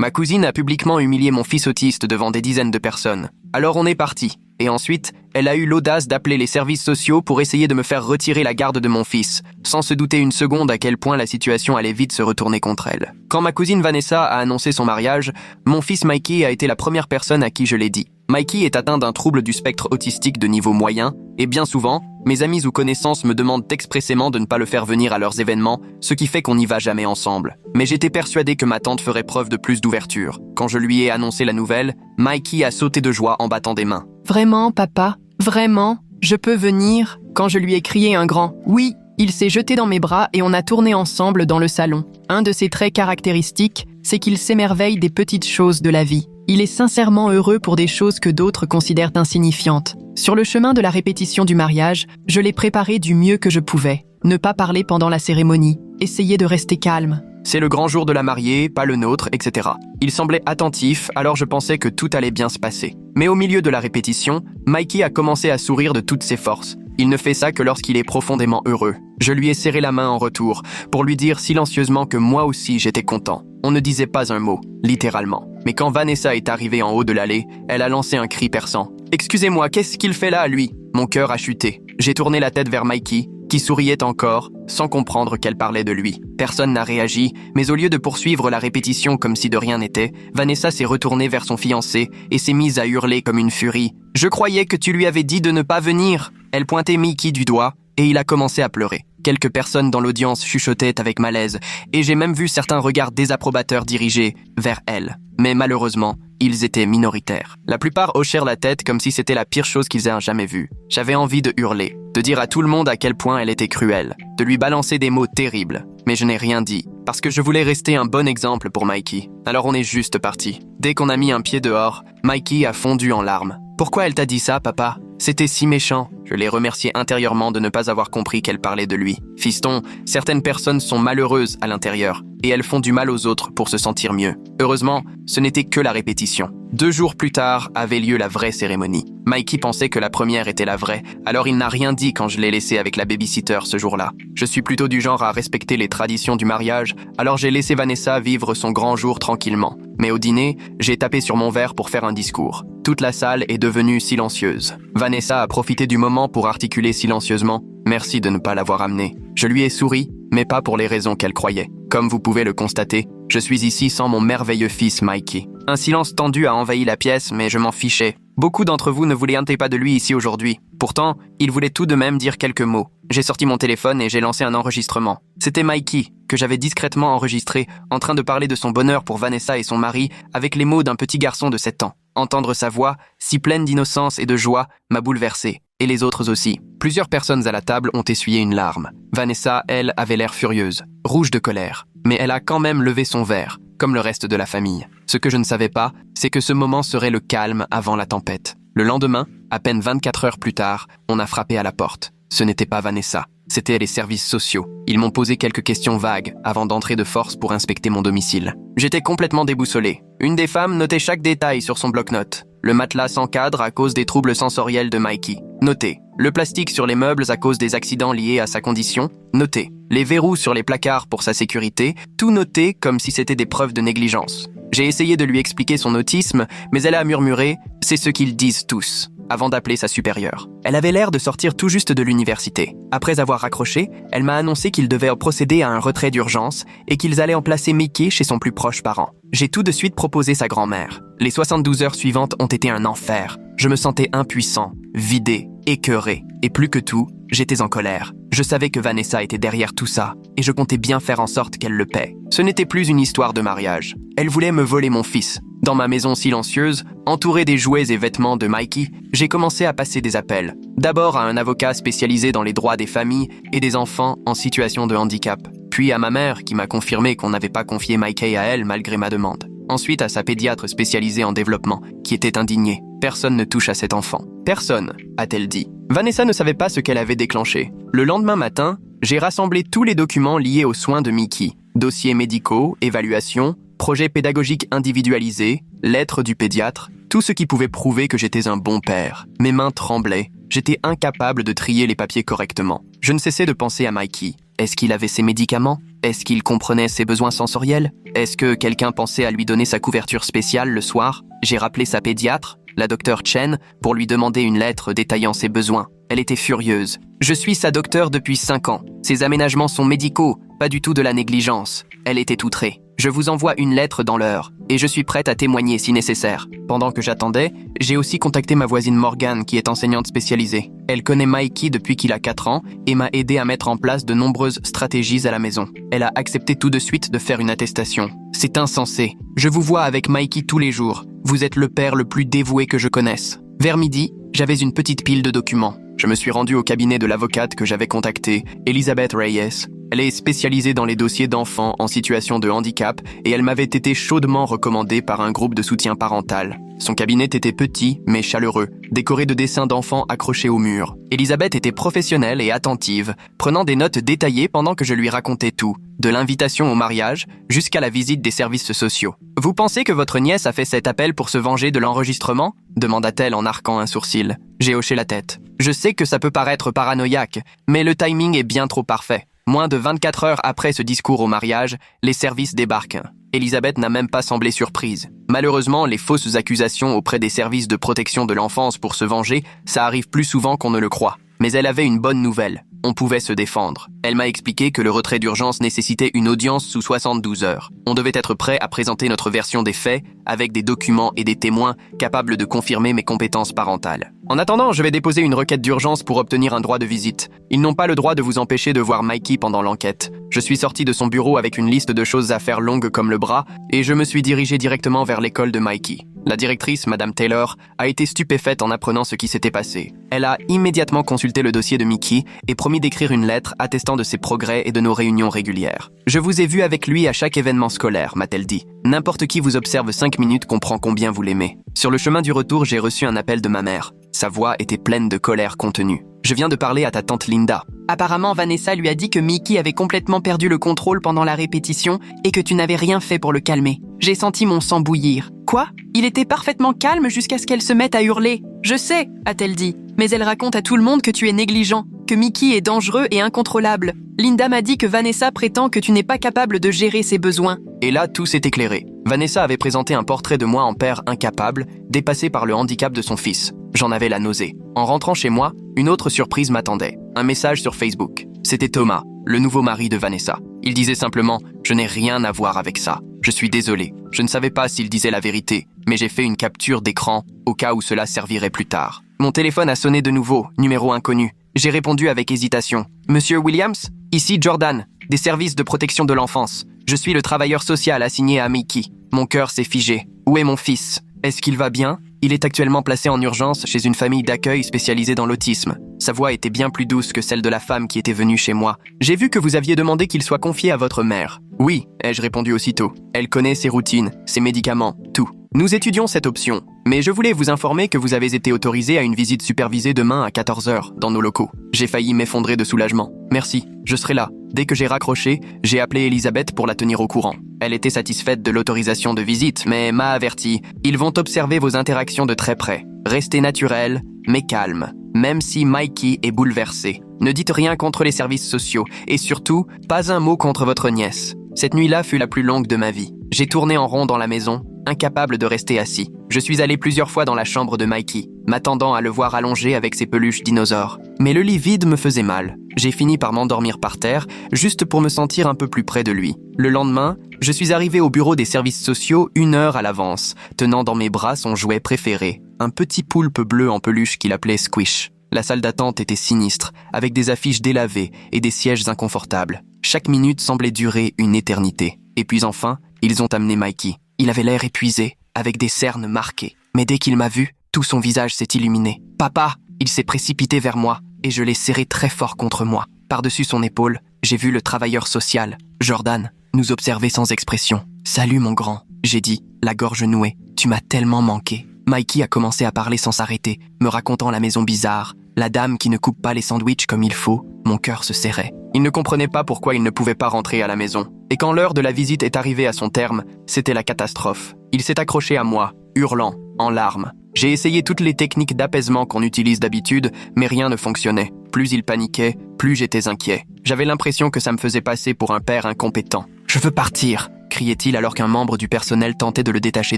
Ma cousine a publiquement humilié mon fils autiste devant des dizaines de personnes. Alors on est parti. Et ensuite, elle a eu l'audace d'appeler les services sociaux pour essayer de me faire retirer la garde de mon fils, sans se douter une seconde à quel point la situation allait vite se retourner contre elle. Quand ma cousine Vanessa a annoncé son mariage, mon fils Mikey a été la première personne à qui je l'ai dit. Mikey est atteint d'un trouble du spectre autistique de niveau moyen, et bien souvent, mes amis ou connaissances me demandent expressément de ne pas le faire venir à leurs événements, ce qui fait qu'on n'y va jamais ensemble. Mais j'étais persuadé que ma tante ferait preuve de plus d'ouverture. Quand je lui ai annoncé la nouvelle, Mikey a sauté de joie en battant des mains. « Vraiment, papa? Vraiment? Je peux venir ?» Quand je lui ai crié un grand « oui », il s'est jeté dans mes bras et on a tourné ensemble dans le salon. Un de ses traits caractéristiques, c'est qu'il s'émerveille des petites choses de la vie. Il est sincèrement heureux pour des choses que d'autres considèrent insignifiantes. Sur le chemin de la répétition du mariage, je l'ai préparé du mieux que je pouvais. Ne pas parler pendant la cérémonie, essayer de rester calme. C'est le grand jour de la mariée, pas le nôtre, etc. Il semblait attentif, alors je pensais que tout allait bien se passer. Mais au milieu de la répétition, Mikey a commencé à sourire de toutes ses forces. Il ne fait ça que lorsqu'il est profondément heureux. Je lui ai serré la main en retour, pour lui dire silencieusement que moi aussi j'étais content. On ne disait pas un mot, littéralement. Mais quand Vanessa est arrivée en haut de l'allée, elle a lancé un cri perçant. « Excusez-moi, qu'est-ce qu'il fait là, lui ?» Mon cœur a chuté. J'ai tourné la tête vers Mikey, qui souriait encore, sans comprendre qu'elle parlait de lui. Personne n'a réagi, mais au lieu de poursuivre la répétition comme si de rien n'était, Vanessa s'est retournée vers son fiancé et s'est mise à hurler comme une furie. « Je croyais que tu lui avais dit de ne pas venir !» Elle pointait Mikey du doigt, et il a commencé à pleurer. Quelques personnes dans l'audience chuchotaient avec malaise, et j'ai même vu certains regards désapprobateurs dirigés vers elle. Mais malheureusement, ils étaient minoritaires. La plupart hochèrent la tête comme si c'était la pire chose qu'ils aient jamais vue. J'avais envie de hurler, de dire à tout le monde à quel point elle était cruelle, de lui balancer des mots terribles. Mais je n'ai rien dit, parce que je voulais rester un bon exemple pour Mikey. Alors on est juste parti. Dès qu'on a mis un pied dehors, Mikey a fondu en larmes. « Pourquoi elle t'a dit ça, papa ? C'était si méchant. » Je l'ai remercié intérieurement de ne pas avoir compris qu'elle parlait de lui. « Fiston, certaines personnes sont malheureuses à l'intérieur, et elles font du mal aux autres pour se sentir mieux. » Heureusement, ce n'était que la répétition. 2 jours plus tard avait lieu la vraie cérémonie. Mikey pensait que la première était la vraie, alors il n'a rien dit quand je l'ai laissé avec la babysitter ce jour-là. Je suis plutôt du genre à respecter les traditions du mariage, alors j'ai laissé Vanessa vivre son grand jour tranquillement. Mais au dîner, j'ai tapé sur mon verre pour faire un discours. Toute la salle est devenue silencieuse. Vanessa a profité du moment pour articuler silencieusement « Merci de ne pas l'avoir amené ». Je lui ai souri, mais pas pour les raisons qu'elle croyait. Comme vous pouvez le constater, je suis ici sans mon merveilleux fils Mikey. Un silence tendu a envahi la pièce, mais je m'en fichais. Beaucoup d'entre vous ne voulaient pas de lui ici aujourd'hui. Pourtant, il voulait tout de même dire quelques mots. J'ai sorti mon téléphone et j'ai lancé un enregistrement. C'était Mikey, que j'avais discrètement enregistré, en train de parler de son bonheur pour Vanessa et son mari, avec les mots d'un petit garçon de 7 ans. Entendre sa voix, si pleine d'innocence et de joie, m'a bouleversé. Et les autres aussi. Plusieurs personnes à la table ont essuyé une larme. Vanessa, elle, avait l'air furieuse, rouge de colère. Mais elle a quand même levé son verre, comme le reste de la famille. Ce que je ne savais pas, c'est que ce moment serait le calme avant la tempête. Le lendemain, à peine 24 heures plus tard, on a frappé à la porte. Ce n'était pas Vanessa, c'était les services sociaux. Ils m'ont posé quelques questions vagues avant d'entrer de force pour inspecter mon domicile. J'étais complètement déboussolé. Une des femmes notait chaque détail sur son bloc-notes. Le matelas sans cadre à cause des troubles sensoriels de Mikey. Noté. Le plastique sur les meubles à cause des accidents liés à sa condition. Noté. Les verrous sur les placards pour sa sécurité. Tout noté comme si c'était des preuves de négligence. J'ai essayé de lui expliquer son autisme, mais elle a murmuré « c'est ce qu'ils disent tous », avant d'appeler sa supérieure. Elle avait l'air de sortir tout juste de l'université. Après avoir raccroché, elle m'a annoncé qu'ils devaient procéder à un retrait d'urgence et qu'ils allaient en placer Mickey chez son plus proche parent. J'ai tout de suite proposé sa grand-mère. Les 72 heures suivantes ont été un enfer. Je me sentais impuissant, vidé, écœuré. Et plus que tout, j'étais en colère. Je savais que Vanessa était derrière tout ça, et je comptais bien faire en sorte qu'elle le paie. Ce n'était plus une histoire de mariage. Elle voulait me voler mon fils. Dans ma maison silencieuse, entourée des jouets et vêtements de Mikey, j'ai commencé à passer des appels. D'abord à un avocat spécialisé dans les droits des familles et des enfants en situation de handicap. Puis à ma mère qui m'a confirmé qu'on n'avait pas confié Mikey à elle malgré ma demande. Ensuite à sa pédiatre spécialisée en développement, qui était indignée. Personne ne touche à cet enfant. Personne, a-t-elle dit. Vanessa ne savait pas ce qu'elle avait déclenché. Le lendemain matin, j'ai rassemblé tous les documents liés aux soins de Mickey. Dossiers médicaux, évaluations, projets pédagogiques individualisés, lettres du pédiatre, tout ce qui pouvait prouver que j'étais un bon père. Mes mains tremblaient. J'étais incapable de trier les papiers correctement. Je ne cessais de penser à Mikey. Est-ce qu'il avait ses médicaments? Est-ce qu'il comprenait ses besoins sensoriels? Est-ce que quelqu'un pensait à lui donner sa couverture spéciale le soir? J'ai rappelé sa pédiatre, la docteure Chen, pour lui demander une lettre détaillant ses besoins. Elle était furieuse. Je suis sa docteure depuis 5 ans. Ses aménagements sont médicaux, pas du tout de la négligence. Elle était outrée. Je vous envoie une lettre dans l'heure, et je suis prête à témoigner si nécessaire. Pendant que j'attendais, j'ai aussi contacté ma voisine Morgane, qui est enseignante spécialisée. Elle connaît Mikey depuis qu'il a 4 ans et m'a aidé à mettre en place de nombreuses stratégies à la maison. Elle a accepté tout de suite de faire une attestation. C'est insensé. Je vous vois avec Mikey tous les jours. Vous êtes le père le plus dévoué que je connaisse. Vers midi, j'avais une petite pile de documents. Je me suis rendu au cabinet de l'avocate que j'avais contactée, Elizabeth Reyes. Elle est spécialisée dans les dossiers d'enfants en situation de handicap et elle m'avait été chaudement recommandée par un groupe de soutien parental. Son cabinet était petit mais chaleureux, décoré de dessins d'enfants accrochés au mur. Elizabeth était professionnelle et attentive, prenant des notes détaillées pendant que je lui racontais tout, de l'invitation au mariage jusqu'à la visite des services sociaux. « Vous pensez que votre nièce a fait cet appel pour se venger de l'enregistrement ?» demanda-t-elle en arquant un sourcil. J'ai hoché la tête. Je sais que ça peut paraître paranoïaque, mais le timing est bien trop parfait. Moins de 24 heures après ce discours au mariage, les services débarquent. Elisabeth n'a même pas semblé surprise. Malheureusement, les fausses accusations auprès des services de protection de l'enfance pour se venger, ça arrive plus souvent qu'on ne le croit. Mais elle avait une bonne nouvelle. On pouvait se défendre. Elle m'a expliqué que le retrait d'urgence nécessitait une audience sous 72 heures. On devait être prêt à présenter notre version des faits, avec des documents et des témoins capables de confirmer mes compétences parentales. En attendant, je vais déposer une requête d'urgence pour obtenir un droit de visite. Ils n'ont pas le droit de vous empêcher de voir Mikey pendant l'enquête. Je suis sorti de son bureau avec une liste de choses à faire longue comme le bras, et je me suis dirigé directement vers l'école de Mikey. La directrice, Madame Taylor, a été stupéfaite en apprenant ce qui s'était passé. Elle a immédiatement consulté le dossier de Mickey et promis d'écrire une lettre attestant de ses progrès et de nos réunions régulières. « Je vous ai vu avec lui à chaque événement scolaire », m'a-t-elle dit. « N'importe qui vous observe 5 minutes comprend combien vous l'aimez. » Sur le chemin du retour, j'ai reçu un appel de ma mère. Sa voix était pleine de colère contenue. « Je viens de parler à ta tante Linda. » Apparemment, Vanessa lui a dit que Mickey avait complètement perdu le contrôle pendant la répétition et que tu n'avais rien fait pour le calmer. J'ai senti mon sang bouillir. Quoi? Il était parfaitement calme jusqu'à ce qu'elle se mette à hurler. « Je sais », a-t-elle dit, mais elle raconte à tout le monde que tu es négligent, que Mickey est dangereux et incontrôlable. Linda m'a dit que Vanessa prétend que tu n'es pas capable de gérer ses besoins. Et là, tout s'est éclairé. Vanessa avait présenté un portrait de moi en père incapable, dépassé par le handicap de son fils. J'en avais la nausée. En rentrant chez moi, une autre surprise m'attendait. Un message sur Facebook. C'était Thomas, le nouveau mari de Vanessa. Il disait simplement « Je n'ai rien à voir avec ça. Je suis désolé. Je ne savais pas s'il disait la vérité, mais j'ai fait une capture d'écran au cas où cela servirait plus tard. » Mon téléphone a sonné de nouveau, numéro inconnu. J'ai répondu avec hésitation. « Monsieur Williams? Ici Jordan, des services de protection de l'enfance. Je suis le travailleur social assigné à Mickey. Mon cœur s'est figé. Où est mon fils? Est-ce qu'il va bien? Il est actuellement placé en urgence chez une famille d'accueil spécialisée dans l'autisme. Sa voix était bien plus douce que celle de la femme qui était venue chez moi. J'ai vu que vous aviez demandé qu'il soit confié à votre mère. Oui, ai-je répondu aussitôt. Elle connaît ses routines, ses médicaments, tout. Nous étudions cette option, mais je voulais vous informer que vous avez été autorisé à une visite supervisée demain à 14h dans nos locaux. J'ai failli m'effondrer de soulagement. Merci, je serai là. Dès que j'ai raccroché, j'ai appelé Elisabeth pour la tenir au courant. Elle était satisfaite de l'autorisation de visite, mais m'a averti. Ils vont observer vos interactions de très près. Restez naturel, mais calme, même si Mikey est bouleversé. Ne dites rien contre les services sociaux, et surtout, pas un mot contre votre nièce. Cette nuit-là fut la plus longue de ma vie. J'ai tourné en rond dans la maison, incapable de rester assis. Je suis allé plusieurs fois dans la chambre de Mikey, m'attendant à le voir allongé avec ses peluches dinosaures. Mais le lit vide me faisait mal. J'ai fini par m'endormir par terre, juste pour me sentir un peu plus près de lui. Le lendemain, je suis arrivé au bureau des services sociaux 1 heure à l'avance, tenant dans mes bras son jouet préféré, un petit poulpe bleu en peluche qu'il appelait Squish. La salle d'attente était sinistre, avec des affiches délavées et des sièges inconfortables. Chaque minute semblait durer une éternité. Et puis enfin, ils ont amené Mikey. Il avait l'air épuisé, avec des cernes marquées. Mais dès qu'il m'a vu, tout son visage s'est illuminé. « Papa !» Il s'est précipité vers moi, et je l'ai serré très fort contre moi. Par-dessus son épaule, j'ai vu le travailleur social, Jordan, nous observer sans expression. « Salut mon grand !» j'ai dit, la gorge nouée. « Tu m'as tellement manqué. » Mikey a commencé à parler sans s'arrêter, me racontant la maison bizarre, la dame qui ne coupe pas les sandwichs comme il faut. Mon cœur se serrait. Il ne comprenait pas pourquoi il ne pouvait pas rentrer à la maison. Et quand l'heure de la visite est arrivée à son terme, c'était la catastrophe. Il s'est accroché à moi, hurlant, en larmes. J'ai essayé toutes les techniques d'apaisement qu'on utilise d'habitude, mais rien ne fonctionnait. Plus il paniquait, plus j'étais inquiet. J'avais l'impression que ça me faisait passer pour un père incompétent. « Je veux partir !» criait-il alors qu'un membre du personnel tentait de le détacher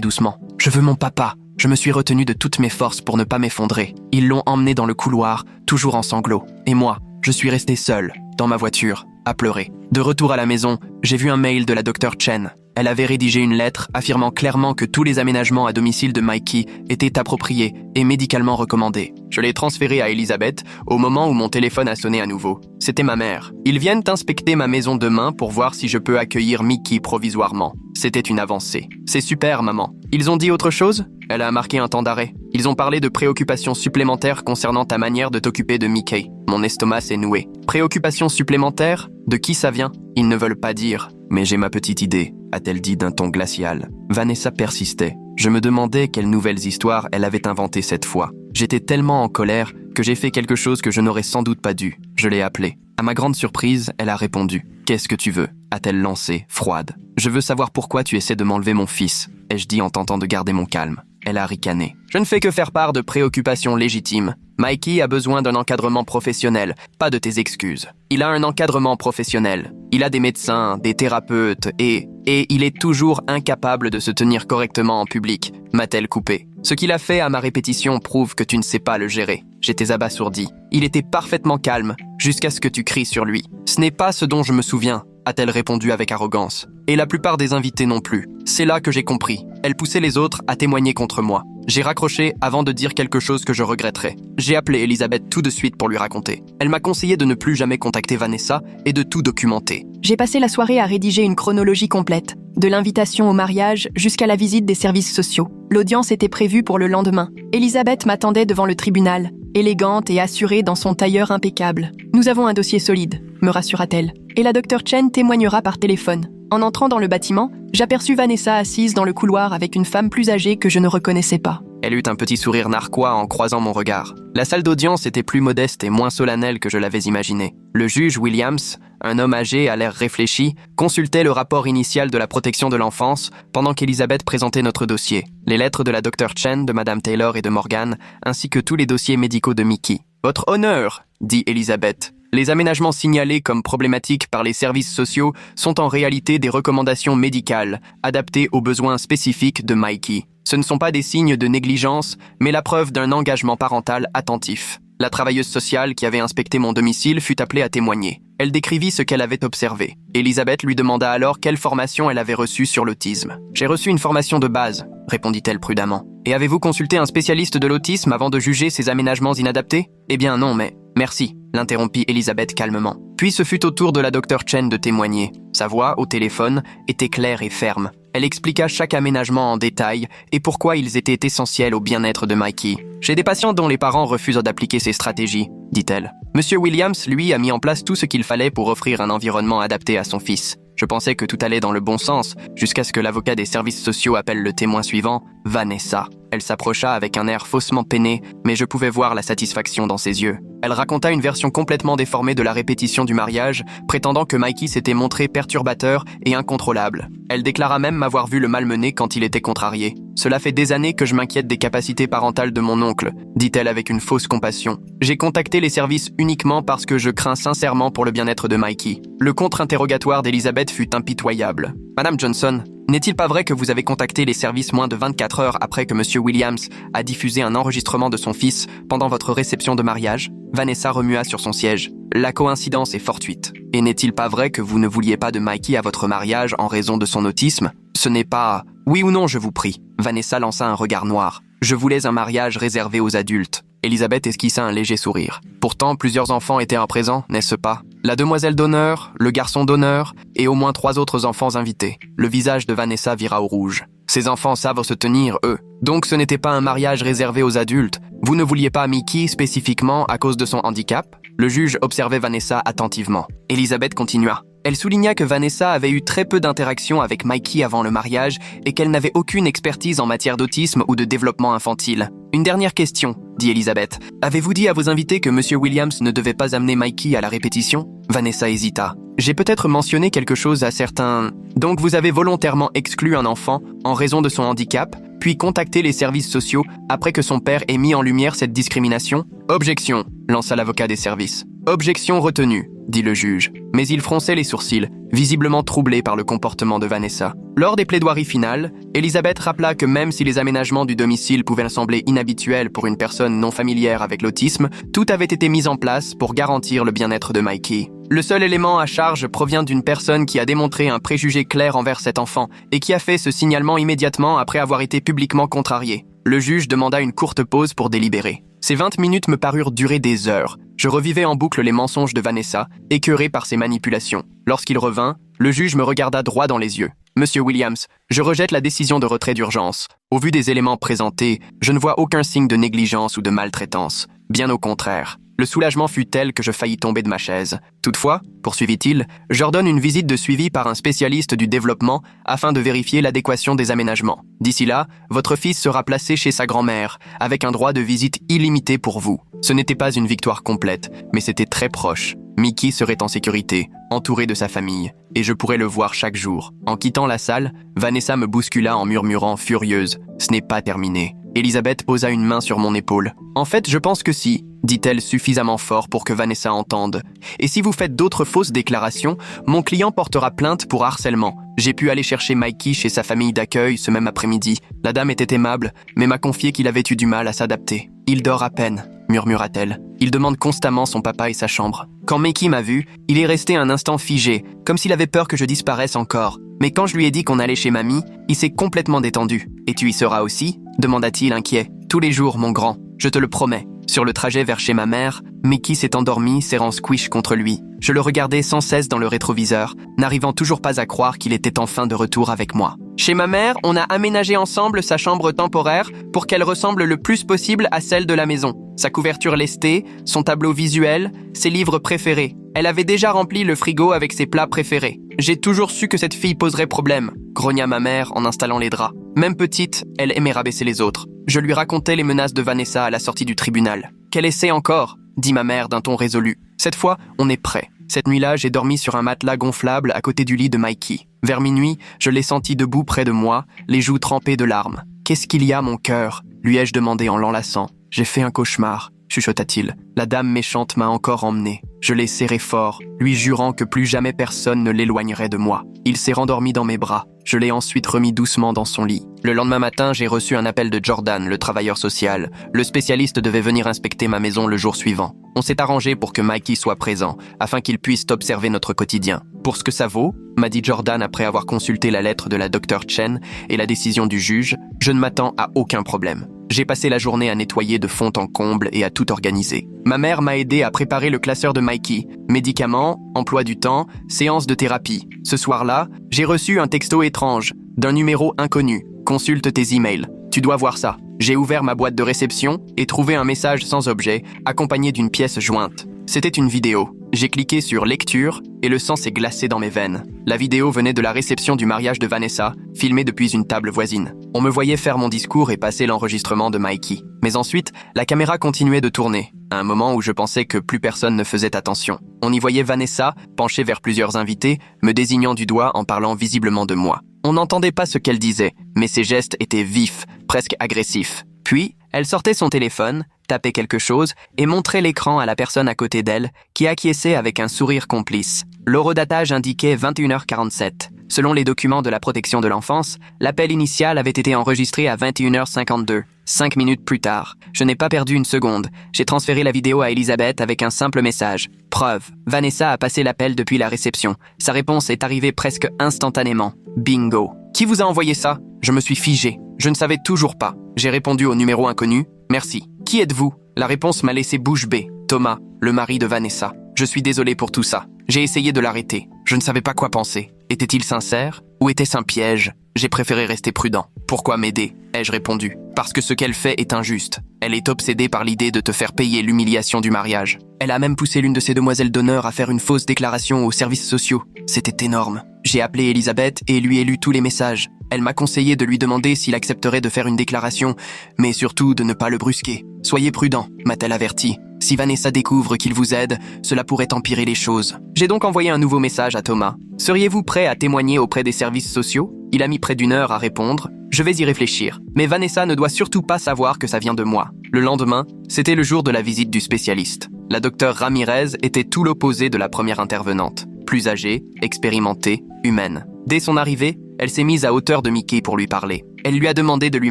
doucement. « Je veux mon papa !» Je me suis retenu de toutes mes forces pour ne pas m'effondrer. Ils l'ont emmené dans le couloir, toujours en sanglots. Et moi, je suis resté seul, dans ma voiture, à pleurer. De retour à la maison, j'ai vu un mail de la Dr Chen. Elle avait rédigé une lettre affirmant clairement que tous les aménagements à domicile de Mikey étaient appropriés et médicalement recommandés. Je l'ai transféré à Elisabeth au moment où mon téléphone a sonné à nouveau. C'était ma mère. Ils viennent inspecter ma maison demain pour voir si je peux accueillir Mickey provisoirement. C'était une avancée. C'est super, maman. Ils ont dit autre chose ? Elle a marqué un temps d'arrêt. Ils ont parlé de préoccupations supplémentaires concernant ta manière de t'occuper de Mickey. Mon estomac s'est noué. Préoccupations supplémentaires ? De qui ça vient ? Ils ne veulent pas dire. Mais j'ai ma petite idée, a-t-elle dit d'un ton glacial. Vanessa persistait. Je me demandais quelles nouvelles histoires elle avait inventées cette fois. J'étais tellement en colère que j'ai fait quelque chose que je n'aurais sans doute pas dû. Je l'ai appelée. À ma grande surprise, elle a répondu. « Qu'est-ce que tu veux ?» a-t-elle lancé, froide. « Je veux savoir pourquoi tu essaies de m'enlever mon fils », ai-je dit en tentant de garder mon calme. Elle a ricané. « Je ne fais que faire part de préoccupations légitimes. Mikey a besoin d'un encadrement professionnel, pas de tes excuses. Il a un encadrement professionnel. Il a des médecins, des thérapeutes et il est toujours incapable de se tenir correctement en public, m'a-t-elle coupé. Ce qu'il a fait à ma répétition prouve que tu ne sais pas le gérer. J'étais abasourdi. Il était parfaitement calme, jusqu'à ce que tu cries sur lui. Ce n'est pas ce dont je me souviens, a-t-elle répondu avec arrogance. Et la plupart des invités non plus. C'est là que j'ai compris. Elle poussait les autres à témoigner contre moi. J'ai raccroché avant de dire quelque chose que je regretterais. J'ai appelé Elisabeth tout de suite pour lui raconter. Elle m'a conseillé de ne plus jamais contacter Vanessa et de tout documenter. J'ai passé la soirée à rédiger une chronologie complète, de l'invitation au mariage jusqu'à la visite des services sociaux. L'audience était prévue pour le lendemain. Elisabeth m'attendait devant le tribunal, élégante et assurée dans son tailleur impeccable. « Nous avons un dossier solide », me rassura-t-elle. Et la Dr Chen témoignera par téléphone. En entrant dans le bâtiment, j'aperçus Vanessa assise dans le couloir avec une femme plus âgée que je ne reconnaissais pas. Elle eut un petit sourire narquois en croisant mon regard. La salle d'audience était plus modeste et moins solennelle que je l'avais imaginé. Le juge Williams, un homme âgé à l'air réfléchi, consultait le rapport initial de la protection de l'enfance pendant qu'Elisabeth présentait notre dossier, les lettres de la Dr Chen, de Madame Taylor et de Morgan, ainsi que tous les dossiers médicaux de Mickey. « Votre honneur !» dit Elisabeth. Les aménagements signalés comme problématiques par les services sociaux sont en réalité des recommandations médicales, adaptées aux besoins spécifiques de Mikey. Ce ne sont pas des signes de négligence, mais la preuve d'un engagement parental attentif. La travailleuse sociale qui avait inspecté mon domicile fut appelée à témoigner. Elle décrivit ce qu'elle avait observé. Elisabeth lui demanda alors quelle formation elle avait reçue sur l'autisme. « J'ai reçu une formation de base », répondit-elle prudemment. « Et avez-vous consulté un spécialiste de l'autisme avant de juger ces aménagements inadaptés ? » « Eh bien non, mais... » « Merci », l'interrompit Elisabeth calmement. Puis ce fut au tour de la Dr Chen de témoigner. Sa voix, au téléphone, était claire et ferme. Elle expliqua chaque aménagement en détail et pourquoi ils étaient essentiels au bien-être de Mikey. « J'ai des patients dont les parents refusent d'appliquer ces stratégies », dit-elle. « Monsieur Williams, lui, a mis en place tout ce qu'il fallait pour offrir un environnement adapté à son fils. Je pensais que tout allait dans le bon sens, jusqu'à ce que l'avocat des services sociaux appelle le témoin suivant, Vanessa. Elle s'approcha avec un air faussement peiné, mais je pouvais voir la satisfaction dans ses yeux. Elle raconta une version complètement déformée de la répétition du mariage, prétendant que Mikey s'était montré perturbateur et incontrôlable. Elle déclara même m'avoir vu le malmener quand il était contrarié. « Cela fait des années que je m'inquiète des capacités parentales de mon oncle », dit-elle avec une fausse compassion. « J'ai contacté les services uniquement parce que je crains sincèrement pour le bien-être de Mikey. » Le contre-interrogatoire d'Elisabeth fut impitoyable. « Madame Johnson, n'est-il pas vrai que vous avez contacté les services moins de 24 heures après que Monsieur Williams a diffusé un enregistrement de son fils pendant votre réception de mariage ?» Vanessa remua sur son siège. « La coïncidence est fortuite. Et n'est-il pas vrai que vous ne vouliez pas de Mikey à votre mariage en raison de son autisme ? Ce n'est pas... Oui ou non, je vous prie. » Vanessa lança un regard noir. « Je voulais un mariage réservé aux adultes. » Elisabeth esquissa un léger sourire. Pourtant, plusieurs enfants étaient en présent, n'est-ce pas ? La demoiselle d'honneur, le garçon d'honneur et au moins 3 autres enfants invités. Le visage de Vanessa vira au rouge. Ces enfants savent se tenir, eux. Donc ce n'était pas un mariage réservé aux adultes. Vous ne vouliez pas Mickey spécifiquement à cause de son handicap ? Le juge observait Vanessa attentivement. Elisabeth continua. Elle souligna que Vanessa avait eu très peu d'interactions avec Mikey avant le mariage et qu'elle n'avait aucune expertise en matière d'autisme ou de développement infantile. « Une dernière question », dit Elisabeth. « Avez-vous dit à vos invités que Monsieur Williams ne devait pas amener Mikey à la répétition ?» Vanessa hésita. « J'ai peut-être mentionné quelque chose à certains... Donc vous avez volontairement exclu un enfant en raison de son handicap, puis contacté les services sociaux après que son père ait mis en lumière cette discrimination ? Objection !» lança l'avocat des services. Objection retenue, dit le juge, mais il fronçait les sourcils, visiblement troublé par le comportement de Vanessa. Lors des plaidoiries finales, Elisabeth rappela que même si les aménagements du domicile pouvaient sembler inhabituels pour une personne non familière avec l'autisme, tout avait été mis en place pour garantir le bien-être de Mikey. Le seul élément à charge provient d'une personne qui a démontré un préjugé clair envers cet enfant et qui a fait ce signalement immédiatement après avoir été publiquement contrarié. Le juge demanda une courte pause pour délibérer. Ces 20 minutes me parurent durer des heures. Je revivais en boucle les mensonges de Vanessa, écœuré par ses manipulations. Lorsqu'il revint, le juge me regarda droit dans les yeux. « Monsieur Williams, je rejette la décision de retrait d'urgence. Au vu des éléments présentés, je ne vois aucun signe de négligence ou de maltraitance. Bien au contraire. Le soulagement fut tel que je faillis tomber de ma chaise. Toutefois, poursuivit-il, j'ordonne une visite de suivi par un spécialiste du développement afin de vérifier l'adéquation des aménagements. D'ici là, votre fils sera placé chez sa grand-mère, avec un droit de visite illimité pour vous. Ce n'était pas une victoire complète, mais c'était très proche. Mickey serait en sécurité, entouré de sa famille, et je pourrais le voir chaque jour. En quittant la salle, Vanessa me bouscula en murmurant furieuse. Ce n'est pas terminé. Elisabeth posa une main sur mon épaule. En fait, je pense que si, dit-elle suffisamment fort pour que Vanessa entende. Et si vous faites d'autres fausses déclarations, mon client portera plainte pour harcèlement. J'ai pu aller chercher Mikey chez sa famille d'accueil ce même après-midi. La dame était aimable, mais m'a confié qu'il avait eu du mal à s'adapter. Il dort à peine, murmura-t-elle. Il demande constamment son papa et sa chambre. Quand Mickey m'a vu, il est resté un instant figé, comme s'il avait peur que je disparaisse encore. Mais quand je lui ai dit qu'on allait chez mamie, il s'est complètement détendu. « Et tu y seras aussi ?» demanda-t-il inquiet. « Tous les jours, mon grand, je te le promets. » Sur le trajet vers chez ma mère, Mickey s'est endormi, serrant Squish contre lui. Je le regardais sans cesse dans le rétroviseur, n'arrivant toujours pas à croire qu'il était enfin de retour avec moi. Chez ma mère, on a aménagé ensemble sa chambre temporaire pour qu'elle ressemble le plus possible à celle de la maison. Sa couverture lestée, son tableau visuel, ses livres préférés. Elle avait déjà rempli le frigo avec ses plats préférés. J'ai toujours su que cette fille poserait problème, grogna ma mère en installant les draps. Même petite, elle aimait rabaisser les autres. Je lui racontais les menaces de Vanessa à la sortie du tribunal. « Quel essai encore ?» dit ma mère d'un ton résolu. « Cette fois, on est prêt. » Cette nuit-là, j'ai dormi sur un matelas gonflable à côté du lit de Mikey. Vers minuit, je l'ai senti debout près de moi, les joues trempées de larmes. « Qu'est-ce qu'il y a, mon cœur ?» lui ai-je demandé en l'enlaçant. « J'ai fait un cauchemar. » chuchota-t-il. La dame méchante m'a encore emmené. Je l'ai serré fort, lui jurant que plus jamais personne ne l'éloignerait de moi. Il s'est rendormi dans mes bras. Je l'ai ensuite remis doucement dans son lit. Le lendemain matin, j'ai reçu un appel de Jordan, le travailleur social. Le spécialiste devait venir inspecter ma maison le jour suivant. On s'est arrangé pour que Mikey soit présent, afin qu'il puisse observer notre quotidien. Pour ce que ça vaut, m'a dit Jordan après avoir consulté la lettre de la Dr Chen et la décision du juge, je ne m'attends à aucun problème. J'ai passé la journée à nettoyer de fond en comble et à tout organiser. Ma mère m'a aidé à préparer le classeur de Mikey. Médicaments, emploi du temps, séance de thérapie. Ce soir-là, j'ai reçu un texto étrange, d'un numéro inconnu. Consulte tes emails. Tu dois voir ça. J'ai ouvert ma boîte de réception et trouvé un message sans objet, accompagné d'une pièce jointe. C'était une vidéo. J'ai cliqué sur « Lecture » et le sang s'est glacé dans mes veines. La vidéo venait de la réception du mariage de Vanessa, filmée depuis une table voisine. On me voyait faire mon discours et passer l'enregistrement de Mikey. Mais ensuite, la caméra continuait de tourner, à un moment où je pensais que plus personne ne faisait attention. On y voyait Vanessa, penchée vers plusieurs invités, me désignant du doigt en parlant visiblement de moi. On n'entendait pas ce qu'elle disait, mais ses gestes étaient vifs, presque agressifs. Puis, elle sortait son téléphone, tapait quelque chose et montrait l'écran à la personne à côté d'elle, qui acquiesçait avec un sourire complice. L'horodatage indiquait 21h47. Selon les documents de la protection de l'enfance, l'appel initial avait été enregistré à 21h52, 5 minutes plus tard. Je n'ai pas perdu une seconde. J'ai transféré la vidéo à Elisabeth avec un simple message. Preuve. Vanessa a passé l'appel depuis la réception. Sa réponse est arrivée presque instantanément. Bingo. Qui vous a envoyé ça? Je me suis figé. Je ne savais toujours pas. J'ai répondu au numéro inconnu. Merci. Qui êtes-vous? La réponse m'a laissé bouche bée. Thomas, le mari de Vanessa. Je suis désolé pour tout ça. J'ai essayé de l'arrêter. Je ne savais pas quoi penser. Était-il sincère? Ou était-ce un piège? J'ai préféré rester prudent. Pourquoi m'aider? Ai-je répondu. Parce que ce qu'elle fait est injuste. Elle est obsédée par l'idée de te faire payer l'humiliation du mariage. Elle a même poussé l'une de ses demoiselles d'honneur à faire une fausse déclaration aux services sociaux. C'était énorme. J'ai appelé Elisabeth et lui ai lu tous les messages. Elle m'a conseillé de lui demander s'il accepterait de faire une déclaration, mais surtout de ne pas le brusquer. Soyez prudent, m'a-t-elle averti. Si Vanessa découvre qu'il vous aide, cela pourrait empirer les choses. J'ai donc envoyé un nouveau message à Thomas. Seriez-vous prêt à témoigner auprès des services sociaux? Il a mis près d'1 heure à répondre. Je vais y réfléchir. Mais Vanessa ne doit surtout pas savoir que ça vient de moi. Le lendemain, c'était le jour de la visite du spécialiste. La docteure Ramirez était tout l'opposé de la première intervenante. Plus âgée, expérimentée, humaine. Dès son arrivée, elle s'est mise à hauteur de Mickey pour lui parler. Elle lui a demandé de lui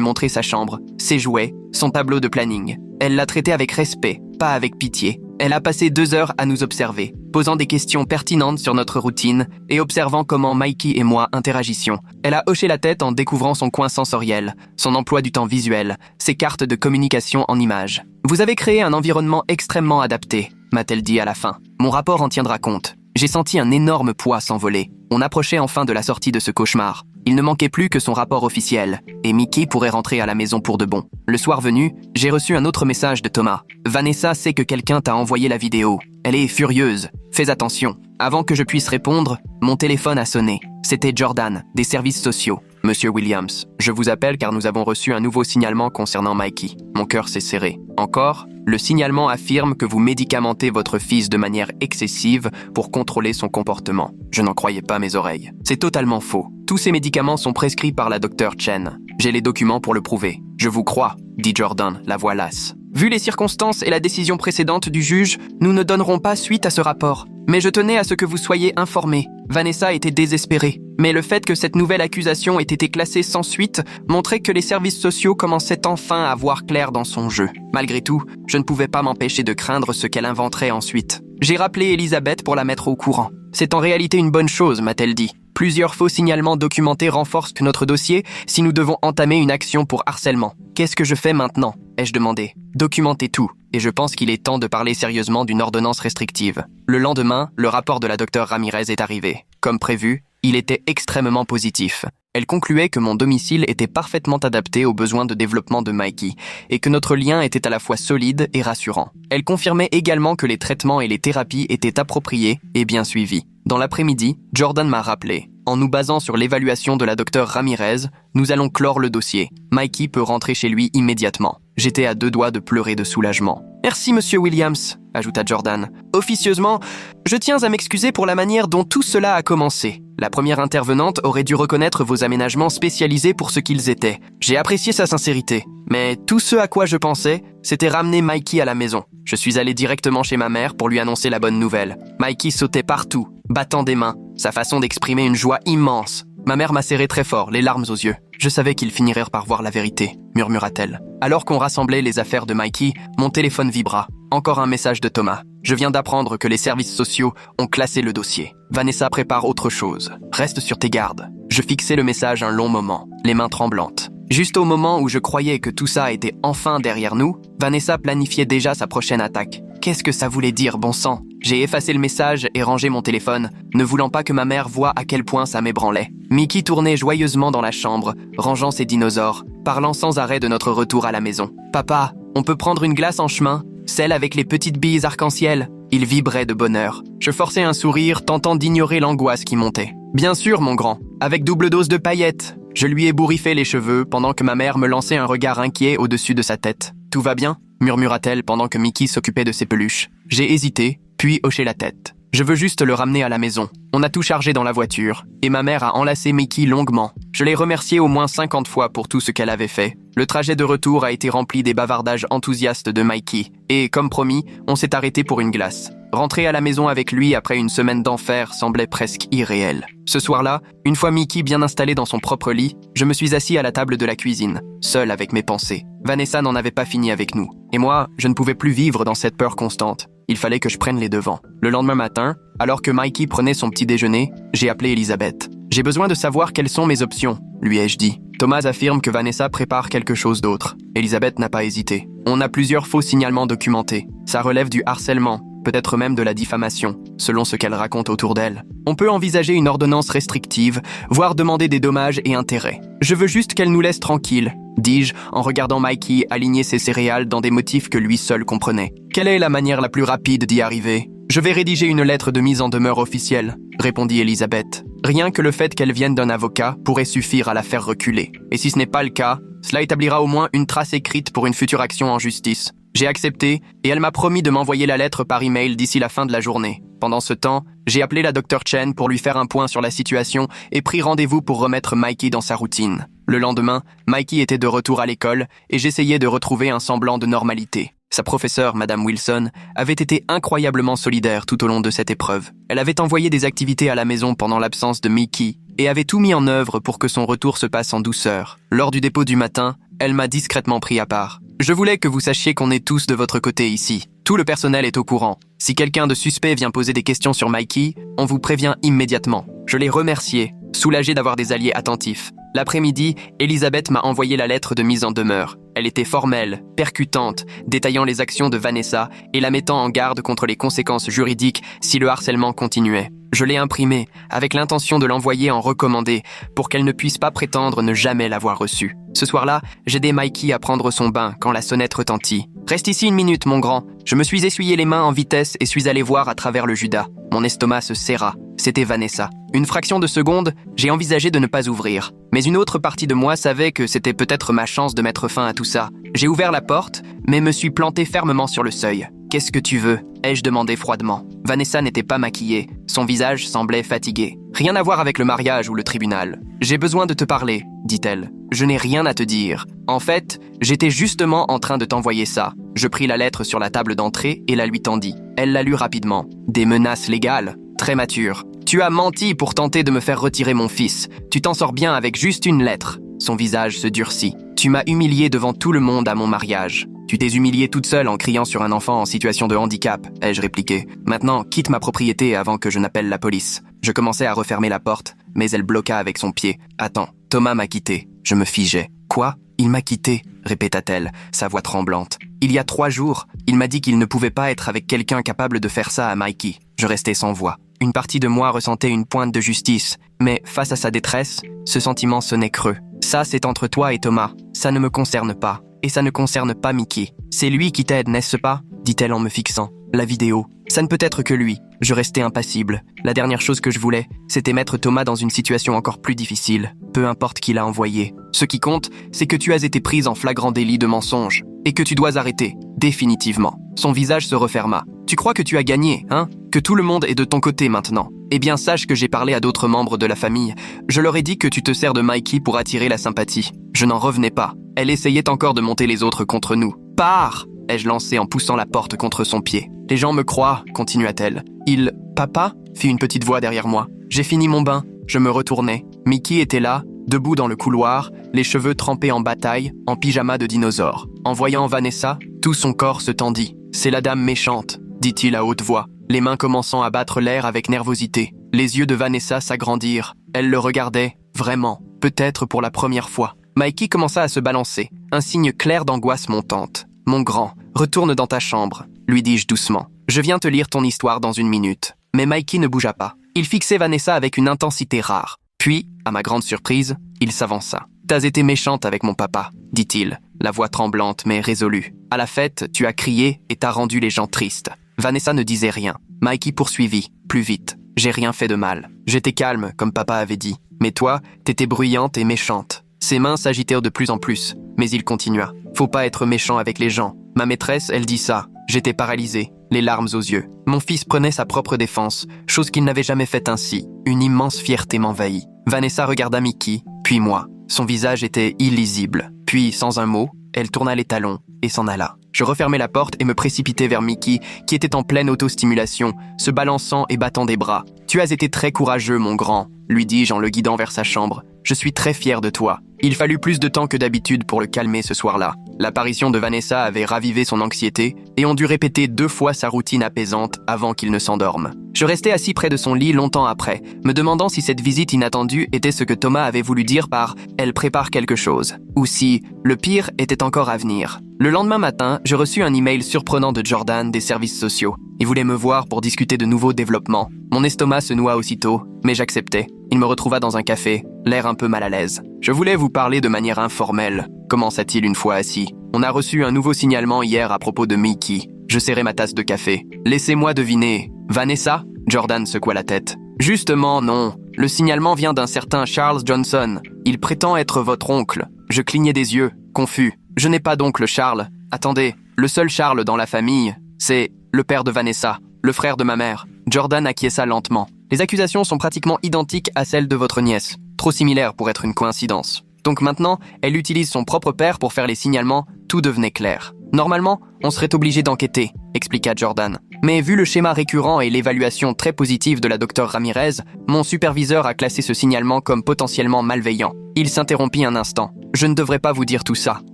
montrer sa chambre, ses jouets, son tableau de planning. Elle l'a traité avec respect, pas avec pitié. Elle a passé 2 heures à nous observer, posant des questions pertinentes sur notre routine et observant comment Mikey et moi interagissions. Elle a hoché la tête en découvrant son coin sensoriel, son emploi du temps visuel, ses cartes de communication en images. « Vous avez créé un environnement extrêmement adapté », m'a-t-elle dit à la fin. Mon rapport en tiendra compte. J'ai senti un énorme poids s'envoler. On approchait enfin de la sortie de ce cauchemar. Il ne manquait plus que son rapport officiel, et Mickey pourrait rentrer à la maison pour de bon. Le soir venu, j'ai reçu un autre message de Thomas. « Vanessa sait que quelqu'un t'a envoyé la vidéo. Elle est furieuse. Fais attention. » Avant que je puisse répondre, mon téléphone a sonné. C'était Jordan, des services sociaux. « Monsieur Williams, je vous appelle car nous avons reçu un nouveau signalement concernant Mikey. Mon cœur s'est serré. Encore, le signalement affirme que vous médicamentez votre fils de manière excessive pour contrôler son comportement. Je n'en croyais pas mes oreilles. C'est totalement faux. Tous ces médicaments sont prescrits par la docteure Chen. J'ai les documents pour le prouver. Je vous crois, dit Jordan, la voix lasse. Vu les circonstances et la décision précédente du juge, nous ne donnerons pas suite à ce rapport. Mais je tenais à ce que vous soyez informés. Vanessa était désespérée. Mais le fait que cette nouvelle accusation ait été classée sans suite montrait que les services sociaux commençaient enfin à voir clair dans son jeu. Malgré tout, je ne pouvais pas m'empêcher de craindre ce qu'elle inventerait ensuite. J'ai rappelé Elisabeth pour la mettre au courant. C'est en réalité une bonne chose, m'a-t-elle dit. Plusieurs faux signalements documentés renforcent notre dossier si nous devons entamer une action pour harcèlement. Qu'est-ce que je fais maintenant ? Ai-je demandé. Documentez tout, et je pense qu'il est temps de parler sérieusement d'une ordonnance restrictive. Le lendemain, le rapport de la docteure Ramirez est arrivé. Comme prévu, il était extrêmement positif. Elle concluait que mon domicile était parfaitement adapté aux besoins de développement de Mikey et que notre lien était à la fois solide et rassurant. Elle confirmait également que les traitements et les thérapies étaient appropriés et bien suivis. Dans l'après-midi, Jordan m'a rappelé. En nous basant sur l'évaluation de la docteure Ramirez, nous allons clore le dossier. Mikey peut rentrer chez lui immédiatement. J'étais à 2 doigts de pleurer de soulagement. « Merci, monsieur Williams », ajouta Jordan. « Officieusement, je tiens à m'excuser pour la manière dont tout cela a commencé. La première intervenante aurait dû reconnaître vos aménagements spécialisés pour ce qu'ils étaient. J'ai apprécié sa sincérité. Mais tout ce à quoi je pensais, c'était ramener Mikey à la maison. Je suis allé directement chez ma mère pour lui annoncer la bonne nouvelle. Mikey sautait partout, battant des mains, sa façon d'exprimer une joie immense. Ma mère m'a serré très fort, les larmes aux yeux. Je savais qu'il finirait par voir la vérité, murmura-t-elle. Alors qu'on rassemblait les affaires de Mikey, mon téléphone vibra. Encore un message de Thomas. Je viens d'apprendre que les services sociaux ont classé le dossier. Vanessa prépare autre chose. Reste sur tes gardes. Je fixais le message un long moment, les mains tremblantes. Juste au moment où je croyais que tout ça était enfin derrière nous, Vanessa planifiait déjà sa prochaine attaque. Qu'est-ce que ça voulait dire, bon sang ? J'ai effacé le message et rangé mon téléphone, ne voulant pas que ma mère voie à quel point ça m'ébranlait. Mickey tournait joyeusement dans la chambre, rangeant ses dinosaures, parlant sans arrêt de notre retour à la maison. « Papa, on peut prendre une glace en chemin ? Celle avec les petites billes arc-en-ciel ?» Il vibrait de bonheur. Je forçais un sourire, tentant d'ignorer l'angoisse qui montait. « Bien sûr, mon grand, avec double dose de paillettes !» Je lui ébouriffais les cheveux pendant que ma mère me lançait un regard inquiet au-dessus de sa tête. « Tout va bien ?» murmura-t-elle pendant que Mickey s'occupait de ses peluches. J'ai hésité, puis hoché la tête. Je veux juste le ramener à la maison. On a tout chargé dans la voiture, et ma mère a enlacé Mickey longuement. Je l'ai remercié au moins 50 fois pour tout ce qu'elle avait fait. Le trajet de retour a été rempli des bavardages enthousiastes de Mikey, et, comme promis, on s'est arrêté pour une glace. Rentrer à la maison avec lui après une semaine d'enfer semblait presque irréel. Ce soir-là, une fois Mickey bien installé dans son propre lit, je me suis assis à la table de la cuisine, seul avec mes pensées. Vanessa n'en avait pas fini avec nous. Et moi, je ne pouvais plus vivre dans cette peur constante. Il fallait que je prenne les devants. Le lendemain matin, alors que Mikey prenait son petit déjeuner, j'ai appelé Elisabeth. « J'ai besoin de savoir quelles sont mes options », lui ai-je dit. Thomas affirme que Vanessa prépare quelque chose d'autre. Elisabeth n'a pas hésité. On a plusieurs faux signalements documentés. Ça relève du harcèlement, peut-être même de la diffamation, selon ce qu'elle raconte autour d'elle. On peut envisager une ordonnance restrictive, voire demander des dommages et intérêts. Je veux juste qu'elle nous laisse tranquilles, dis-je, en regardant Mikey aligner ses céréales dans des motifs que lui seul comprenait. Quelle est la manière la plus rapide d'y arriver ? Je vais rédiger une lettre de mise en demeure officielle, répondit Elisabeth. Rien que le fait qu'elle vienne d'un avocat pourrait suffire à la faire reculer. Et si ce n'est pas le cas, cela établira au moins une trace écrite pour une future action en justice. J'ai accepté et elle m'a promis de m'envoyer la lettre par email d'ici la fin de la journée. Pendant ce temps, j'ai appelé la docteure Chen pour lui faire un point sur la situation et pris rendez-vous pour remettre Mikey dans sa routine. Le lendemain, Mikey était de retour à l'école et j'essayais de retrouver un semblant de normalité. Sa professeure, Madame Wilson, avait été incroyablement solidaire tout au long de cette épreuve. Elle avait envoyé des activités à la maison pendant l'absence de Mickey et avait tout mis en œuvre pour que son retour se passe en douceur. Lors du dépôt du matin, elle m'a discrètement pris à part. Je voulais que vous sachiez qu'on est tous de votre côté ici. Tout le personnel est au courant. Si quelqu'un de suspect vient poser des questions sur Mikey, on vous prévient immédiatement. Je l'ai remercié, soulagé d'avoir des alliés attentifs. L'après-midi, Elisabeth m'a envoyé la lettre de mise en demeure. Elle était formelle, percutante, détaillant les actions de Vanessa et la mettant en garde contre les conséquences juridiques si le harcèlement continuait. Je l'ai imprimée, avec l'intention de l'envoyer en recommandé, pour qu'elle ne puisse pas prétendre ne jamais l'avoir reçue. Ce soir-là, j'ai aidé Mikey à prendre son bain quand la sonnette retentit. « Reste ici une minute, mon grand. » Je me suis essuyé les mains en vitesse et suis allé voir à travers le Judas. Mon estomac se serra. C'était Vanessa. Une fraction de seconde, j'ai envisagé de ne pas ouvrir. Mais une autre partie de moi savait que c'était peut-être ma chance de mettre fin à tout ça. J'ai ouvert la porte, mais me suis planté fermement sur le seuil. « Qu'est-ce que tu veux ?» ai-je demandé froidement. Vanessa n'était pas maquillée. Son visage semblait fatigué. « Rien à voir avec le mariage ou le tribunal. J'ai besoin de te parler, » dit-elle. « Je n'ai rien à te dire. En fait, j'étais justement en train de t'envoyer ça. » Je pris la lettre sur la table d'entrée et la lui tendis. Elle la lut rapidement. « Des menaces légales. Très mature. Tu as menti pour tenter de me faire retirer mon fils. Tu t'en sors bien avec juste une lettre. » Son visage se durcit. « Tu m'as humilié devant tout le monde à mon mariage. » « Tu t'es humiliée toute seule en criant sur un enfant en situation de handicap, » ai-je répliqué. « Maintenant, quitte ma propriété avant que je n'appelle la police. » Je commençais à refermer la porte, mais elle bloqua avec son pied. « Attends, Thomas m'a quitté. » Je me figeais. « Quoi ? Il m'a quitté ?» répéta-t-elle, sa voix tremblante. « Il y a 3 jours, il m'a dit qu'il ne pouvait pas être avec quelqu'un capable de faire ça à Mikey. » Je restais sans voix. Une partie de moi ressentait une pointe de justice, mais face à sa détresse, ce sentiment sonnait creux. « Ça, c'est entre toi et Thomas. Ça ne me concerne pas. Et ça ne concerne pas Mickey. C'est lui qui t'aide, n'est-ce pas ?» dit-elle en me fixant. « La vidéo. Ça ne peut être que lui. » Je restais impassible. La dernière chose que je voulais, c'était mettre Thomas dans une situation encore plus difficile. Peu importe qui l'a envoyé. Ce qui compte, c'est que tu as été prise en flagrant délit de mensonge. Et que tu dois arrêter. Définitivement. Son visage se referma. « Tu crois que tu as gagné, hein ? Que tout le monde est de ton côté maintenant. Eh bien, sache que j'ai parlé à d'autres membres de la famille. Je leur ai dit que tu te sers de Mikey pour attirer la sympathie. Je n'en revenais pas. Elle essayait encore de monter les autres contre nous. « Pars !» ai-je lancé en poussant la porte contre son pied. « Les gens me croient, » continua-t-elle. « Papa ?» fit une petite voix derrière moi. J'ai fini mon bain. Je me retournai. Mickey était là, debout dans le couloir, les cheveux trempés en bataille, en pyjama de dinosaure. En voyant Vanessa, tout son corps se tendit. « C'est la dame méchante », dit-il à haute voix, les mains commençant à battre l'air avec nervosité. Les yeux de Vanessa s'agrandirent. Elle le regardait, vraiment, peut-être pour la première fois. Mikey commença à se balancer, un signe clair d'angoisse montante. « Mon grand, retourne dans ta chambre », lui dis-je doucement. « Je viens te lire ton histoire dans 1 minute. » Mais Mikey ne bougea pas. Il fixait Vanessa avec une intensité rare. Puis, à ma grande surprise, il s'avança. « T'as été méchante avec mon papa, » dit-il, la voix tremblante mais résolue. « À la fête, tu as crié et t'as rendu les gens tristes. » Vanessa ne disait rien. Mikey poursuivit, plus vite. « J'ai rien fait de mal. J'étais calme, comme papa avait dit. Mais toi, t'étais bruyante et méchante. » Ses mains s'agitèrent de plus en plus, mais il continua. « Faut pas être méchant avec les gens. Ma maîtresse, elle dit ça. » J'étais paralysé, les larmes aux yeux. Mon fils prenait sa propre défense, chose qu'il n'avait jamais faite ainsi. Une immense fierté m'envahit. Vanessa regarda Mickey, puis moi. Son visage était illisible. Puis, sans un mot, elle tourna les talons et s'en alla. Je refermai la porte et me précipitai vers Mickey, qui était en pleine autostimulation, se balançant et battant des bras. « Tu as été très courageux, mon grand », lui dis-je en le guidant vers sa chambre. « Je suis très fier de toi. » Il fallut plus de temps que d'habitude pour le calmer ce soir-là. L'apparition de Vanessa avait ravivé son anxiété et on dut répéter 2 fois sa routine apaisante avant qu'il ne s'endorme. Je restais assis près de son lit longtemps après, me demandant si cette visite inattendue était ce que Thomas avait voulu dire par « elle prépare quelque chose » ou si le pire était encore à venir. Le lendemain matin, je reçus un email surprenant de Jordan des services sociaux. Il voulait me voir pour discuter de nouveaux développements. Mon estomac se noua aussitôt, mais j'acceptais. Il me retrouva dans un café, l'air un peu mal à l'aise. « Je voulais vous parler de manière informelle », commença-t-il une fois assis. « On a reçu un nouveau signalement hier à propos de Mickey. » Je serrai ma tasse de café. « Laissez-moi deviner. Vanessa ?» Jordan secoua la tête. « Justement, non. Le signalement vient d'un certain Charles Johnson. Il prétend être votre oncle. » Je clignai des yeux, confus. « Je n'ai pas d'oncle Charles. Attendez, le seul Charles dans la famille, c'est le père de Vanessa, le frère de ma mère. » Jordan acquiesça lentement. « Les accusations sont pratiquement identiques à celles de votre nièce. Trop similaires pour être une coïncidence. Donc maintenant, elle utilise son propre père pour faire les signalements, tout devenait clair. Normalement, on serait obligé d'enquêter, expliqua Jordan. Mais vu le schéma récurrent et l'évaluation très positive de la Dr Ramirez, mon superviseur a classé ce signalement comme potentiellement malveillant. Il s'interrompit un instant. Je ne devrais pas vous dire tout ça,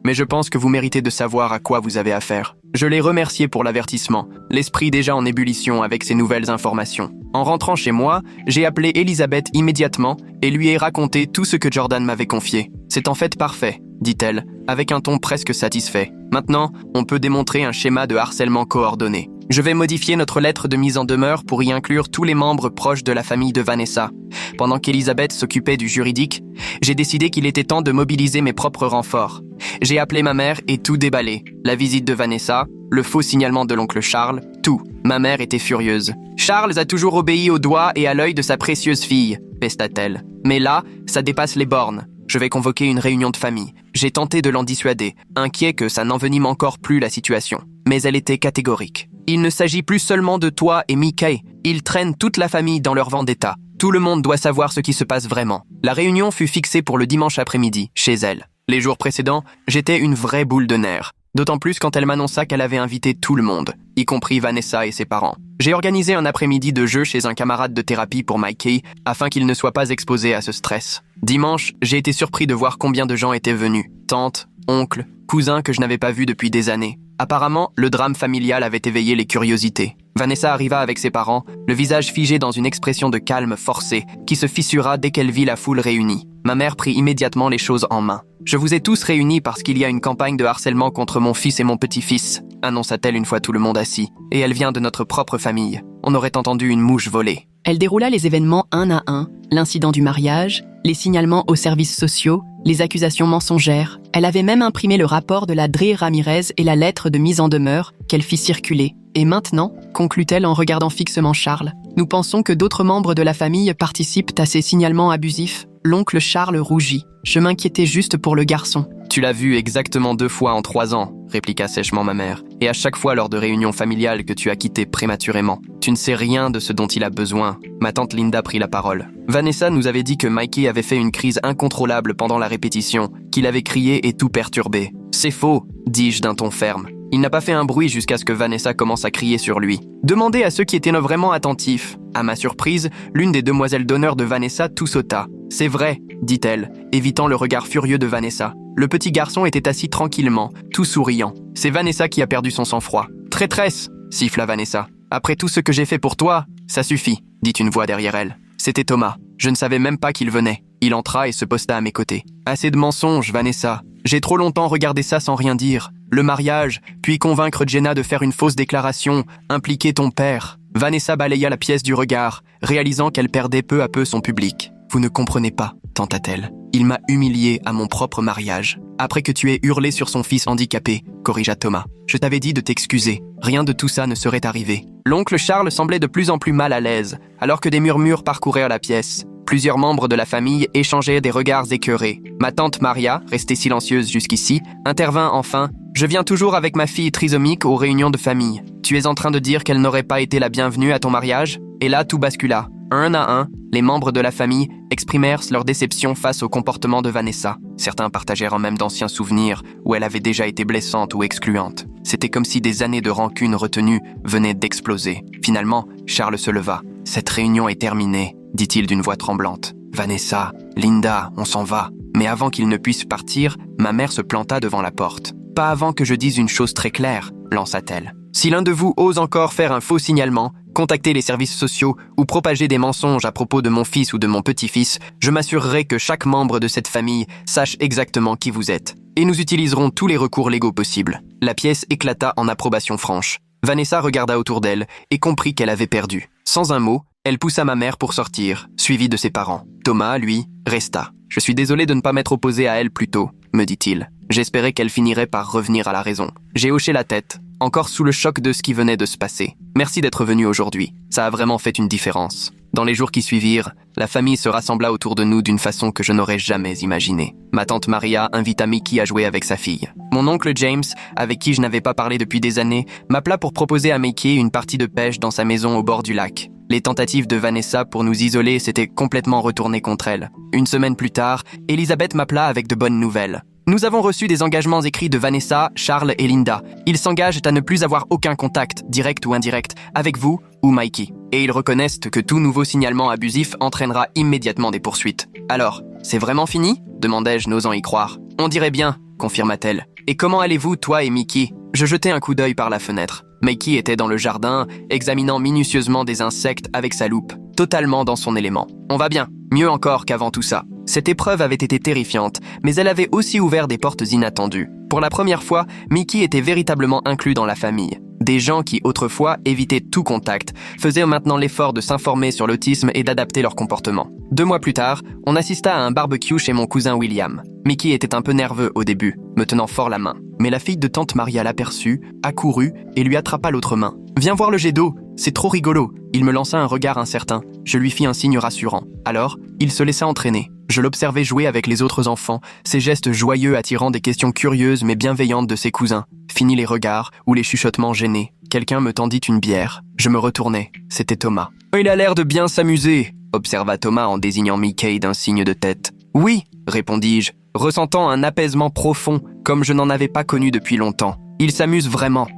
mais je pense que vous méritez de savoir à quoi vous avez affaire. Je l'ai remercié pour l'avertissement, l'esprit déjà en ébullition avec ces nouvelles informations. En rentrant chez moi, j'ai appelé Elisabeth immédiatement et lui ai raconté tout ce que Jordan m'avait confié. C'est en fait parfait, dit-elle, avec un ton presque satisfait. Maintenant, on peut démontrer un schéma de harcèlement coordonné. Je vais modifier notre lettre de mise en demeure pour y inclure tous les membres proches de la famille de Vanessa. Pendant qu'Elisabeth s'occupait du juridique, j'ai décidé qu'il était temps de mobiliser mes propres renforts. J'ai appelé ma mère et tout déballé. La visite de Vanessa, le faux signalement de l'oncle Charles, tout. Ma mère était furieuse. « Charles a toujours obéi au doigt et à l'œil de sa précieuse fille », pesta-t-elle. Mais là, ça dépasse les bornes. Je vais convoquer une réunion de famille. J'ai tenté de l'en dissuader, inquiet que ça n'envenime encore plus la situation. Mais elle était catégorique. Il ne s'agit plus seulement de toi et Mickey. Ils traînent toute la famille dans leur vendetta. Tout le monde doit savoir ce qui se passe vraiment. La réunion fut fixée pour le dimanche après-midi, chez elle. Les jours précédents, j'étais une vraie boule de nerfs. D'autant plus quand elle m'annonça qu'elle avait invité tout le monde, y compris Vanessa et ses parents. J'ai organisé un après-midi de jeu chez un camarade de thérapie pour Mikey, afin qu'il ne soit pas exposé à ce stress. Dimanche, j'ai été surpris de voir combien de gens étaient venus. Tantes, oncles, cousins que je n'avais pas vus depuis des années. Apparemment, le drame familial avait éveillé les curiosités. Vanessa arriva avec ses parents, le visage figé dans une expression de calme forcé, qui se fissura dès qu'elle vit la foule réunie. Ma mère prit immédiatement les choses en main. « Je vous ai tous réunis parce qu'il y a une campagne de harcèlement contre mon fils et mon petit-fils », annonça-t-elle une fois tout le monde assis. « Et elle vient de notre propre famille. On aurait entendu une mouche voler. » Elle déroula les événements un à un, l'incident du mariage, les signalements aux services sociaux, les accusations mensongères. Elle avait même imprimé le rapport de la Dre Ramirez et la lettre de mise en demeure qu'elle fit circuler. Et maintenant, conclut-elle en regardant fixement Charles, nous pensons que d'autres membres de la famille participent à ces signalements abusifs. L'oncle Charles rougit. Je m'inquiétais juste pour le garçon. Tu l'as vu exactement 2 fois en 3 ans, répliqua sèchement ma mère. Et à chaque fois lors de réunions familiales que tu as quitté prématurément. Tu ne sais rien de ce dont il a besoin. Ma tante Linda prit la parole. Vanessa nous avait dit que Mikey avait fait une crise incontrôlable pendant la répétition, qu'il avait crié et tout perturbé. C'est faux, dis-je d'un ton ferme. Il n'a pas fait un bruit jusqu'à ce que Vanessa commence à crier sur lui. Demandez à ceux qui étaient vraiment attentifs. À ma surprise, l'une des demoiselles d'honneur de Vanessa tout sauta. C'est vrai, dit-elle, évitant le regard furieux de Vanessa. Le petit garçon était assis tranquillement, tout souriant. C'est Vanessa qui a perdu son sang-froid. Traîtresse, siffla Vanessa. Après tout ce que j'ai fait pour toi, ça suffit, dit une voix derrière elle. C'était Thomas. Je ne savais même pas qu'il venait. Il entra et se posta à mes côtés. Assez de mensonges, Vanessa. J'ai trop longtemps regardé ça sans rien dire. Le mariage, puis convaincre Jenna de faire une fausse déclaration, impliquer ton père. Vanessa balaya la pièce du regard, réalisant qu'elle perdait peu à peu son public. Vous ne comprenez pas, tenta-t-elle. Il m'a humiliée à mon propre mariage. Après que tu aies hurlé sur son fils handicapé, corrigea Thomas. Je t'avais dit de t'excuser. Rien de tout ça ne serait arrivé. L'oncle Charles semblait de plus en plus mal à l'aise, alors que des murmures parcoururent la pièce. Plusieurs membres de la famille échangeaient des regards écœurés. Ma tante Maria, restée silencieuse jusqu'ici, intervint enfin. « Je viens toujours avec ma fille trisomique aux réunions de famille. Tu es en train de dire qu'elle n'aurait pas été la bienvenue à ton mariage ?» Et là, tout bascula. Un à un, les membres de la famille exprimèrent leur déception face au comportement de Vanessa. Certains partagèrent même d'anciens souvenirs où elle avait déjà été blessante ou excluante. C'était comme si des années de rancune retenue venaient d'exploser. Finalement, Charles se leva. « Cette réunion est terminée », dit-il d'une voix tremblante. « Vanessa, Linda, on s'en va. » Mais avant qu'ils ne puissent partir, ma mère se planta devant la porte. « Pas avant que je dise une chose très claire, » lança-t-elle. « Si l'un de vous ose encore faire un faux signalement, contacter les services sociaux ou propager des mensonges à propos de mon fils ou de mon petit-fils, je m'assurerai que chaque membre de cette famille sache exactement qui vous êtes. Et nous utiliserons tous les recours légaux possibles. » La pièce éclata en approbation franche. Vanessa regarda autour d'elle et comprit qu'elle avait perdu. Sans un mot, elle poussa ma mère pour sortir, suivie de ses parents. Thomas, lui, resta. « Je suis désolé de ne pas m'être opposé à elle plus tôt, » me dit-il. J'espérais qu'elle finirait par revenir à la raison. J'ai hoché la tête, encore sous le choc de ce qui venait de se passer. Merci d'être venu aujourd'hui. Ça a vraiment fait une différence. Dans les jours qui suivirent, la famille se rassembla autour de nous d'une façon que je n'aurais jamais imaginée. Ma tante Maria invita Mickey à jouer avec sa fille. Mon oncle James, avec qui je n'avais pas parlé depuis des années, m'appela pour proposer à Mickey une partie de pêche dans sa maison au bord du lac. Les tentatives de Vanessa pour nous isoler s'étaient complètement retournées contre elle. Une semaine plus tard, Elisabeth m'appela avec de bonnes nouvelles. Nous avons reçu des engagements écrits de Vanessa, Charles et Linda. Ils s'engagent à ne plus avoir aucun contact, direct ou indirect, avec vous ou Mikey. Et ils reconnaissent que tout nouveau signalement abusif entraînera immédiatement des poursuites. Alors, c'est vraiment fini ? Demandai-je, n'osant y croire. On dirait bien, confirma-t-elle. Et comment allez-vous, toi et Mickey ? Je jetai un coup d'œil par la fenêtre. Mickey était dans le jardin, examinant minutieusement des insectes avec sa loupe, totalement dans son élément. On va bien, mieux encore qu'avant tout ça. Cette épreuve avait été terrifiante, mais elle avait aussi ouvert des portes inattendues. Pour la première fois, Mickey était véritablement inclus dans la famille. Des gens qui, autrefois, évitaient tout contact, faisaient maintenant l'effort de s'informer sur l'autisme et d'adapter leur comportement. 2 mois plus tard, on assista à un barbecue chez mon cousin William. Mickey était un peu nerveux au début, me tenant fort la main. Mais la fille de tante Maria l'aperçut, accourut et lui attrapa l'autre main. « Viens voir le jet d'eau, c'est trop rigolo !» Il me lança un regard incertain. Je lui fis un signe rassurant. Alors, il se laissa entraîner. Je l'observais jouer avec les autres enfants, ses gestes joyeux attirant des questions curieuses mais bienveillantes de ses cousins. Fini les regards ou les chuchotements gênés. Quelqu'un me tendit une bière. Je me retournai. C'était Thomas. « Il a l'air de bien s'amuser !» observa Thomas en désignant Mickey d'un signe de tête. « Oui !» répondis-je, ressentant un apaisement profond comme je n'en avais pas connu depuis longtemps. « Il s'amuse vraiment. »